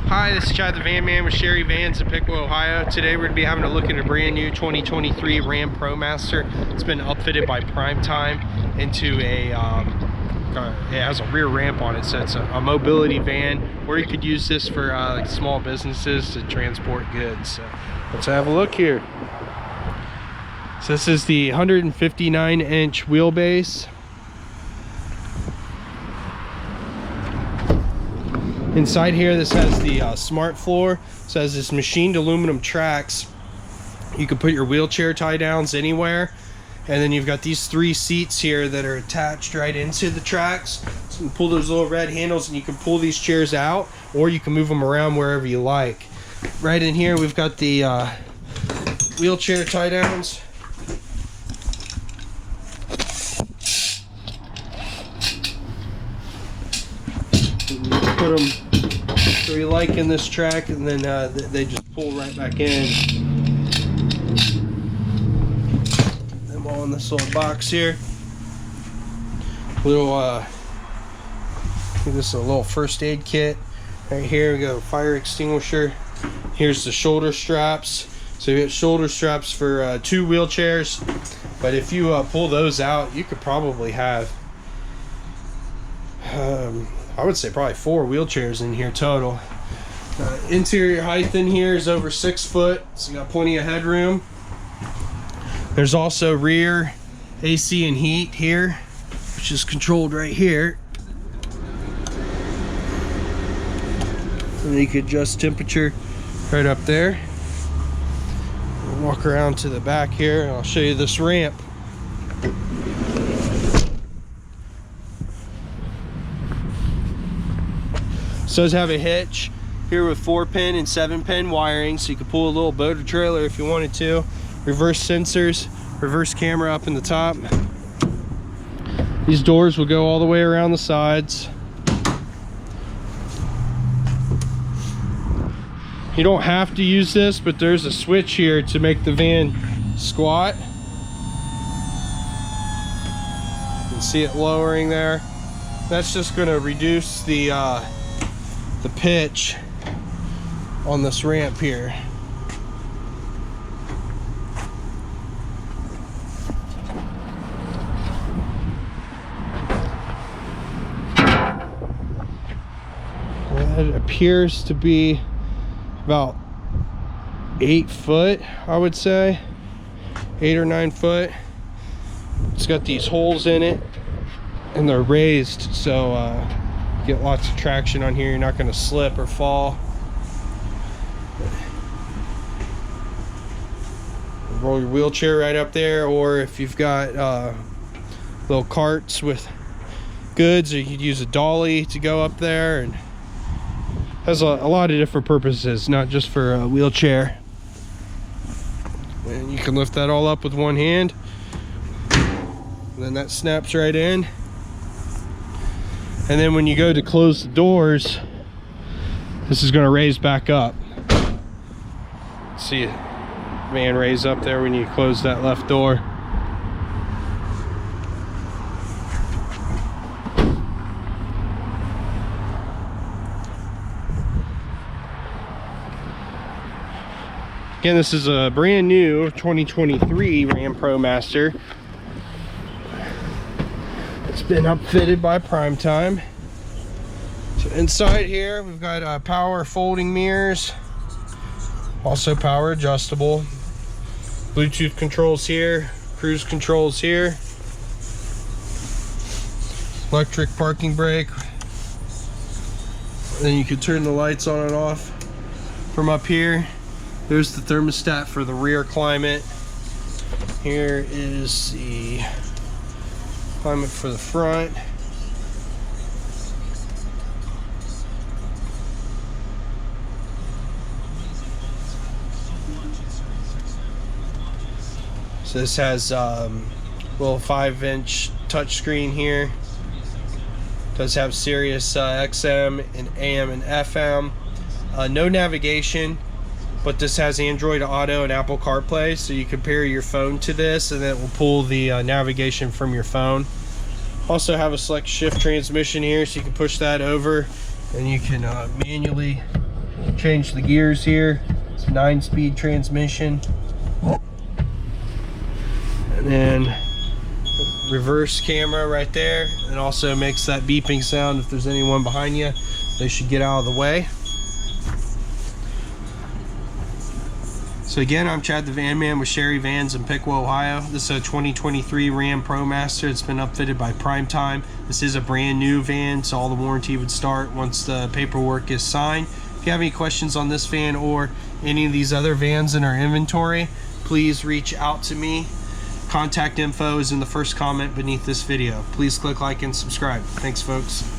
Hi, this is Chad the Van Man with Sherry Vans in Piqua, Ohio. Today we're going to be having a look at a brand new 2023 Ram ProMaster. It's been upfitted by Primetime into a, it has a rear ramp on it, so it's a mobility van, or you could use this for like small businesses to transport goods. So let's have a look here. So this is the 159-inch wheelbase. Inside here, this has the smart floor. So it has this machined aluminum tracks. You can put your wheelchair tie downs anywhere. And then you've got these 3 seats here that are attached right into the tracks. So you can pull those little red handles and you can pull these chairs out, or you can move them around wherever you like. Right in here, we've got the wheelchair tie downs. Put them where you like in this track, and then they just pull right back in. Them all in this little box here. Little, I think this is a little first aid kit. Right here we got a fire extinguisher. Here's the shoulder straps. So you get shoulder straps for 2 wheelchairs, but if you pull those out, you could probably have I would say probably 4 wheelchairs in here total. Interior height in here is over 6 foot, so you got plenty of headroom. There's also rear AC and heat here, which is controlled right here. And you could adjust temperature right up there. We'll walk around to the back here and I'll show you this ramp. So does have a hitch here with 4-pin and 7-pin wiring, so you can pull a little boat or trailer if you wanted to. Reverse sensors, reverse camera up in the top. These doors will go all the way around the sides. You don't have to use this, but there's a switch here to make the van squat. You can see it lowering there. That's just going to reduce the pitch on this ramp here. It appears to be about 8 foot, I would say 8 or 9 foot. It's got these holes in it and they're raised, so get lots of traction on here. You're not going to slip or fall. Roll your wheelchair right up there, or if you've got little carts with goods, or you could use a dolly to go up there, and has a lot of different purposes, not just for a wheelchair. And you can lift that all up with one hand, and then that snaps right in. And then when you go to close the doors, this is going to raise back up. See it, van raise up there when you close that left door. Again, this is a brand new 2023 Ram ProMaster. It's been upfitted by Primetime. So inside here we've got power folding mirrors, also power adjustable, Bluetooth controls here, cruise controls here, electric parking brake. Then you can turn the lights on and off from up here. There's the thermostat for the rear climate. Here is the climate for the front. So this has little 5-inch touchscreen here. Does have Sirius XM and AM and FM. No navigation, but this has Android Auto and Apple CarPlay, so you can pair your phone to this and it will pull the navigation from your phone. Also have a select shift transmission here, so you can push that over and you can manually Change the gears here. It's a 9-speed transmission. And then reverse camera right there. It also makes that beeping sound. If there's anyone behind you, they should get out of the way. So again, I'm Chad the Van Man with Sherry Vans in Piqua, Ohio. This is a 2023 Ram ProMaster. It's been upfitted by Prime Time. This is a brand new van, so all the warranty would start once the paperwork is signed. If you have any questions on this van or any of these other vans in our inventory, please reach out to me. Contact info is in the first comment beneath this video. Please click like and subscribe. Thanks, folks.